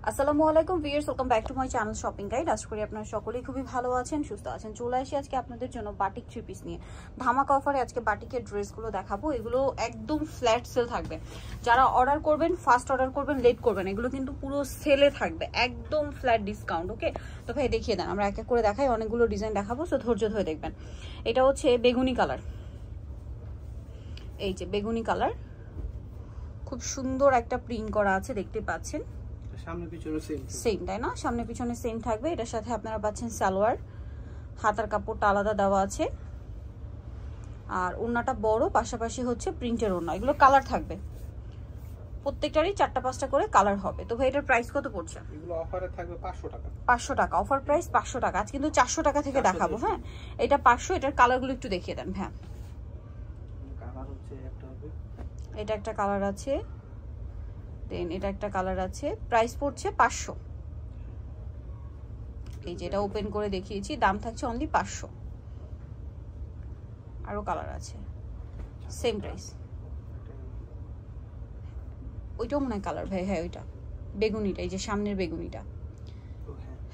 আসসালামু আলাইকুম viewers, welcome back to my channel shopping guide. আশা করি আপনারা সকলেই খুবই ভালো আছেন, সুস্থ আছেন। চলে আসি আজকে আপনাদের জন্য বাটিক থ্রি পিস নিয়ে ধামাকা অফারে। আজকে বাটিকের ড্রেসগুলো দেখাবো। এগুলো একদম ফ্ল্যাট সেল থাকবে। যারা অর্ডার করবেন, ফার্স্ট অর্ডার করবেন, লেট করবেন, এগুলো কিন্তু পুরো সেলে থাকবে, একদম ফ্ল্যাট ডিসকাউন্ট। ওকে, তো ভাই দেখিয়ে দেন, আমরা এক এক করে দেখাই। অনেকগুলো ডিজাইন দেখাবো, সো ধৈর্য ধরে দেখবেন। এটা হচ্ছে বেগুনি কালার, এই যে বেগুনি কালার, খুব সুন্দর একটা প্রিন্ট করা আছে, দেখতে পাচ্ছেন। সামনে পিছনে সেম, তাই না? সামনে পিছনে সেম থাকবে। এটার সাথে আপনারা পাচ্ছেন সালোয়ার, হাতার কাপড়টা আলাদা দেওয়া আছে, আর ওড়নাটা বড়, পাশাপাশি হচ্ছে প্রিন্টের ওড়না। এগুলো কালার থাকবে, প্রত্যেকটারই 4টা-5টা করে কালার হবে। তো ভাই এটার প্রাইস কত পড়ছে? এগুলো অফারে থাকবে 500 টাকা। 500 টাকা অফার প্রাইস, 500 টাকা। আজ কিন্তু 400 টাকা থেকে দেখাবো। হ্যাঁ, এটা 500। এটার কালারগুলো একটু দেখিয়ে দেন। হ্যাঁ, কালার হচ্ছে একটা হবে, এটা একটা কালার আছে, দেন এটা একটা কালার আছে। প্রাইস পড়ছে 500। এই যে এটা ওপেন করে দেখিয়েছি, দাম থাকছে অনলি 500। আরো কালার আছে, সেম প্রাইস। ওইটাও মনে হয় কালার ভাই। হ্যাঁ, ওইটা বেগুনিটা, এই যে সামনের বেগুনিটা।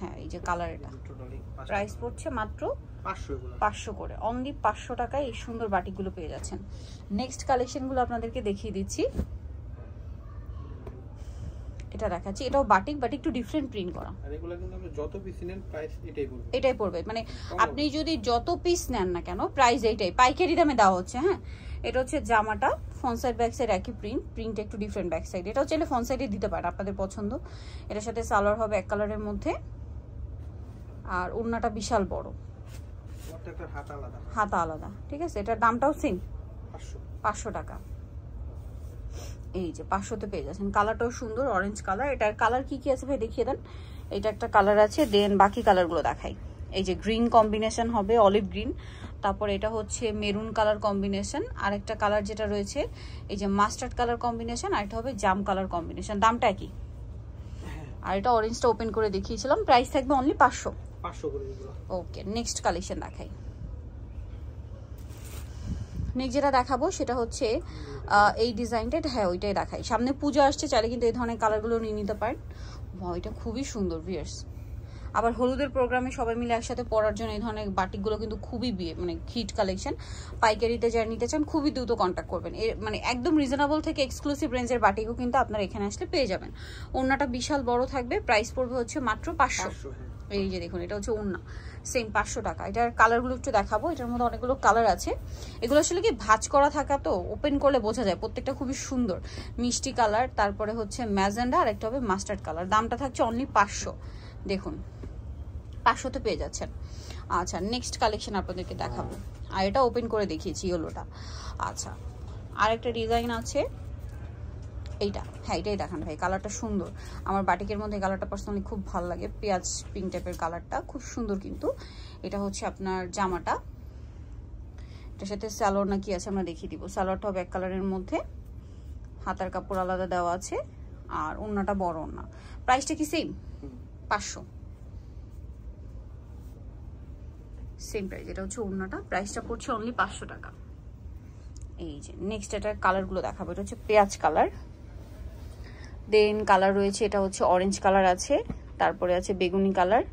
হ্যাঁ, এই যে কালার, এটা প্রাইস পড়ছে মাত্র 500 করে। অনলি 500 টাকায় এই সুন্দর বাটিকগুলো পেয়ে যাচ্ছেন। নেক্সট কালেকশনগুলো আপনাদেরকে দেখিয়ে দিচ্ছি। এটা দেখাচ্ছি, এটাও বাটিক, বাট একটু ডিফারেন্ট প্রিন্ট করা। আর এগুলো কিন্তু আমরা যত পিস নেন প্রাইস এটাই পড়বে। মানে আপনি যদি যত পিস নেন না কেন, প্রাইস এইটাই, পাইকারি দামে দেওয়া হচ্ছে। হ্যাঁ, এটা হচ্ছে জামাটা, ফ্রন্ট সাইড ব্যাক সাইড একই প্রিন্ট একটু ডিফারেন্ট ব্যাক সাইড। এটাও চাইলে ফ্রন্ট সাইডে দিতে পারেন, আপনাদের পছন্দ। এটার সাথে সালোয়ার হবে এক কালারের মধ্যে, আর ওড়নাটা বিশাল বড়, হাতা আলাদা। ঠিক আছে, এটার দামটাও সেম, 500 টাকা। এই যে 500-তে পেয়ে যাচ্ছেন। কালারটাও সুন্দর, অরেঞ্জ কালার। এটার কালার কি কি আছে ভাই দেখিয়ে দেন। এটা একটা কালার আছে, দেন বাকি কালারগুলো দেখাই। এই যে গ্রিন কম্বিনেশন হবে, অলিভ গ্রিন। তারপর এটা হচ্ছে মেরুন কালার কম্বিনেশন। আর একটা কালার যেটা রয়েছে এই যে মাস্টার্ড কালার কম্বিনেশন, আর এটা হবে জাম কালার কম্বিনেশন। দামটা কি? আর এটা অরেঞ্জটা ওপেন করে দেখিয়েছিলাম, প্রাইস থাকবে অনলি 500 করে। ওকে, নেক্সট কালেকশন দেখাই। নেক্সট যেটা দেখাবো সেটা হচ্ছে এই ডিজাইনটা। হ্যাঁ, ওইটাই দেখাই। সামনে পুজো আসছে, চাইলে কিন্তু এই ধরনের কালারগুলো নিয়ে নিতে পারেন। এটা খুবই সুন্দর ভিউয়ার্স। আবার হলুদের প্রোগ্রামে সবাই মিলে একসাথে পরার জন্য এই ধরনের বাটিকগুলো কিন্তু খুবই মানে হিট কালেকশন। পাইকারিতে যারা নিতে চান খুবই দ্রুত কন্ট্যাক্ট করবেন। মানে একদম রিজনেবল থেকে এক্সক্লুসিভ রেঞ্জের বাটিকও কিন্তু আপনারা এখানে আসলে পেয়ে যাবেন। ওড়নাটা বিশাল বড় থাকবে, প্রাইস পড়বে হচ্ছে মাত্র 500। এই যে দেখুন, এটা হচ্ছে ওড়না, সেম 500 টাকা। এটার কালারগুলো একটু দেখাবো। এটার মধ্যে অনেকগুলো কালার আছে। এগুলো আসলে কি ভাঁজ করা থাকা, তো ওপেন করলে বোঝা যায়। প্রত্যেকটা খুবই সুন্দর, মিষ্টি কালার, তারপরে হচ্ছে ম্যাজেন্ডা, আর একটা হবে মাস্টার্ড কালার। দামটা থাকছে অনলি 500। দেখুন 500-তে পেয়ে যাচ্ছেন। আচ্ছা, নেক্সট কালেকশন আপনাদেরকে দেখাবো। আর এটা ওপেন করে দেখিয়েছি ইয়েলোটা। আচ্ছা, আর একটা ডিজাইন আছে এইটা। হ্যাঁ, এটাই দেখান ভাই, কালারটা সুন্দর। আমার বাটিকের মধ্যে কালারটা পার্সোনালি খুব ভালো লাগে, পেঁয়াজ পিঙ্ক টাইপের কালারটা, খুব সুন্দর। কিন্তু এটা হচ্ছে আপনার জামাটা, এটার সাথে সালোয়ার না কি আছে আমরা দেখিয়ে দিব। সালোয়ারটা হবে এক কালারের মধ্যে, হাতার কাপড় আলাদা দেওয়া আছে, আর ওড়নাটা বড় ওড়না। প্রাইসটা কি সেম? 500 same price. এটা হচ্ছে ওড়নাটা, প্রাইসটা পড়ছে অনলি 500 টাকা। এই যে নেক্সট এটার কালারগুলো দেখাবো। এটা হচ্ছে পেঁয়াজ কালার, দেন কালার রয়েছে এটা হচ্ছে অরেঞ্জ কালার আছে, তারপরে আছে বেগুনি কালার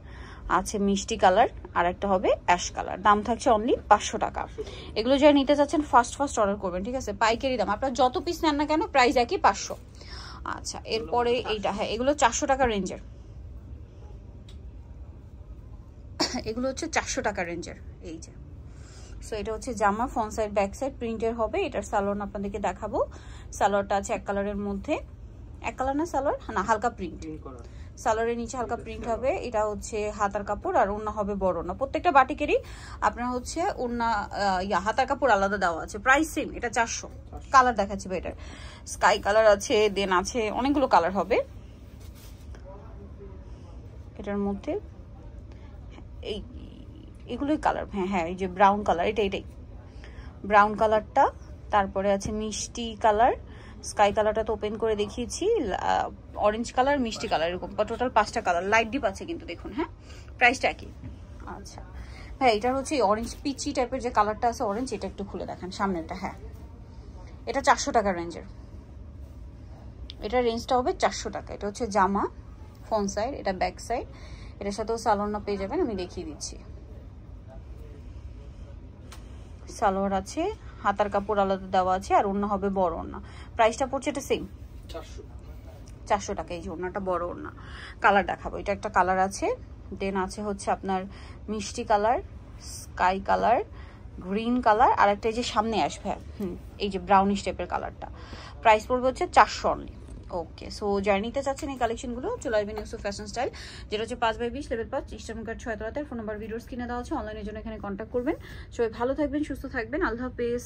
আছে, মিষ্টি কালার, আর একটা হবে অ্যাশ কালার। দাম থাকছে অনলি 500 টাকা। এগুলো যারা নিতে চাচ্ছেন ফার্স্ট অর্ডার করবেন। ঠিক আছে, পাইকারি দাম, আপনারা যত পিস নেন না কেন প্রাইস একই 500। আচ্ছা, এরপরে এইটা, হ্যাঁ এগুলো 400 টাকা রেঞ্জের। এগুলো হচ্ছে 400 টাকা রেঞ্জের। এই যে, সো এটা হচ্ছে জামা, ফ্রন্ট সাইড ব্যাক সাইড প্রিন্টের হবে। এটার সালোয়ার আপনাদেরকে দেখাবো। সালোয়ারটা আছে এক কালারের মধ্যে, এক কালার না সালোয়ার, না হালকা প্রিন্ট। সালোয়ারের নিচে হালকা প্রিন্ট হবে। এটা হচ্ছে হাতার কাপড়, আর ওড়না হবে বড় ওড়না। প্রত্যেকটা বাটিকেরই আপনার হচ্ছে ওড়না হাতার কাপড় আলাদা দেওয়া আছে। Price same. এটা 400। কালার দেখাচ্ছি ভাই, এটার স্কাই কালার আছে, দেন আছে অনেকগুলো কালার হবে এটার মধ্যে। এগুলোই কালার। হ্যাঁ, এই যে ব্রাউন কালার, এটাই ব্রাউন কালারটা। তারপরে আছে মিষ্টি কালার, স্কাই কালারটা তো ওপেন করে দেখিয়েছি, অরেঞ্জ কালার, মিষ্টি কালার, এরকম টোটাল 5টা কালার। লাইট ডিপ আছে কিন্তু দেখুন। হ্যাঁ, প্রাইসটা কি? আচ্ছা ভাই, এটার হচ্ছে অরেঞ্জ পিচি টাইপের যে কালারটা আছে অরেঞ্জ, এটা একটু খুলে দেখান সামনেরটা। হ্যাঁ, এটা 400 টাকা রেঞ্জের। এটার রেঞ্জটা হবে 400 টাকা। এটা হচ্ছে জামা, ফ্রন্ট সাইড, এটা ব্যাক সাইড। এটার সাথেও সালোয়ার পেয়ে যাবেন, আমি দেখিয়ে দিচ্ছি। সালোয়ার আছে, হাতার কাপড় আলাদা দেওয়া আছে, আর ওড়না হবে বড় ওড়না। প্রাইসটা পড়ছে এটা সেম 400 টাকা। এই যে ওড়নাটা বড় ওড়না। কালার দেখাবো, এটা একটা কালার আছে, দেন আছে হচ্ছে আপনার মিষ্টি colour, sky colour, green colour, আর একটা এই যে সামনে আসবে এই যে ব্রাউনিশ টাইপের কালারটা। প্রাইস পড়বে হচ্ছে 400 অনলি। ওকে, সো যারা নিতে চাচ্ছেন এই কালেকশনগুলো চলে আসবেন ইউসুফ ফ্যাশন স্টাইল, যেটা হচ্ছে 5/20 লেভেল 5 ইস্টার্ন কার্ড 6 তলাতে। ফোন নাম্বার ভিডিওস কিনে দেওয়া আছে, অনলাইনের জন্য এখানে কন্ট্যাক্ট করবেন। সবাই ভালো থাকবেন, সুস্থ থাকবেন, আল্লাহ হাফেজ।